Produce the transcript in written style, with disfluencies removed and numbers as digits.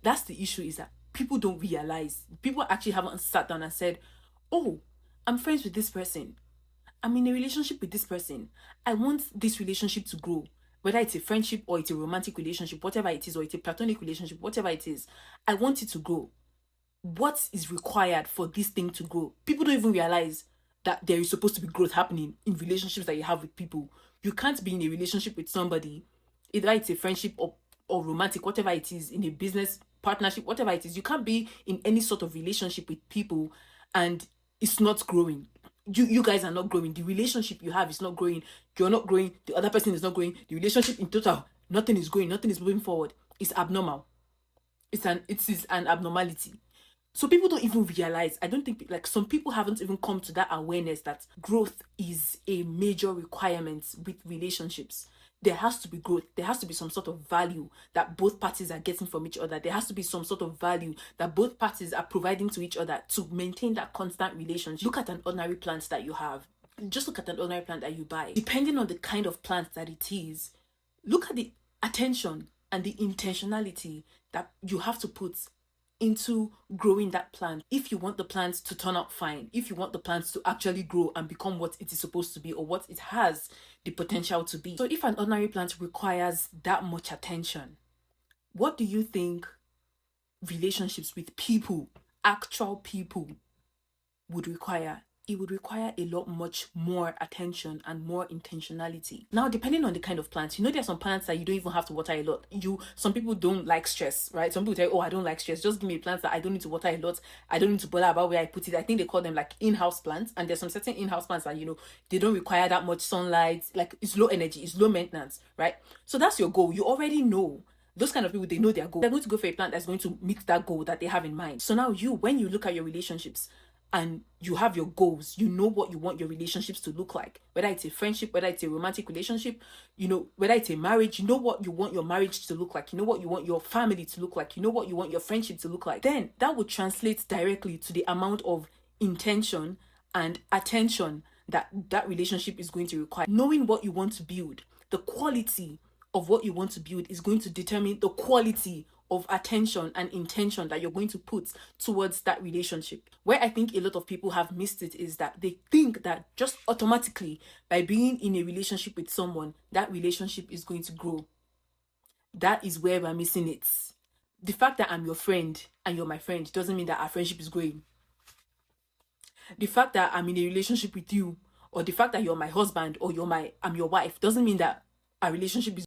That's the issue, is that people don't realize. People actually haven't sat down and said, oh, I'm friends with this person. I'm in a relationship with this person. I want this relationship to grow. Whether it's a friendship or it's a romantic relationship, whatever it is, or it's a platonic relationship, whatever it is, I want it to grow. What is required for this thing to grow? People don't even realize that there is supposed to be growth happening in relationships that you have with people. You can't be in a relationship with somebody, either it's a friendship or romantic, whatever it is, in a business partnership, whatever it is. You can't be in any sort of relationship with people and it's not growing. You guys are not growing. The relationship you have is not growing. You're not growing. The other person is not growing. The relationship in total, nothing is growing. Nothing is moving forward. It's abnormal. It is an abnormality. So people don't even realize. I don't think, like, some people haven't even come to that awareness that growth is a major requirement with relationships. There has to be growth. There has to be some sort of value that both parties are getting from each other. There has to be some sort of value that both parties are providing to each other to maintain that constant relationship. Look at an ordinary plant that you have. Just look at an ordinary plant that you buy. Depending on the kind of plant that it is, look at the attention and the intentionality that you have to put into growing that plant. If you want the plant to turn out fine, if you want the plant to actually grow and become what it is supposed to be, or what it has the potential to be. So if an ordinary plant requires that much attention, what do you think relationships with people, actual people, would require? It would require a lot much more attention and more intentionality. Now, depending on the kind of plants, there are some plants that you don't even have to water a lot. Some people don't like stress, right? Some people tell you, oh, I don't like stress. Just give me plants that I don't need to water a lot. I don't need to bother about where I put it. I think they call them like in-house plants. And there's some certain in-house plants that, they don't require that much sunlight. Like, it's low energy, it's low maintenance, right? So that's your goal. You already know. Those kind of people, they know their goal. They're going to go for a plant that's going to meet that goal that they have in mind. So now when you look at your relationships, and you have your goals, you know what you want your relationships to look like, whether it's a friendship, whether it's a romantic relationship, whether it's a marriage, you know what you want your marriage to look like, you know what you want your family to look like, you know what you want your friendship to look like, then that would translate directly to the amount of intention and attention that relationship is going to require. Knowing what you want to build, the quality of what you want to build is going to determine the quality of attention and intention that you're going to put towards that relationship. Where I think a lot of people have missed it is that they think that just automatically by being in a relationship with someone, that relationship is going to grow. That is where we're missing it. The fact that I'm your friend and you're my friend doesn't mean that our friendship is growing. The fact that I'm in a relationship with you, or the fact that you're my husband or I'm your wife, doesn't mean that our relationship is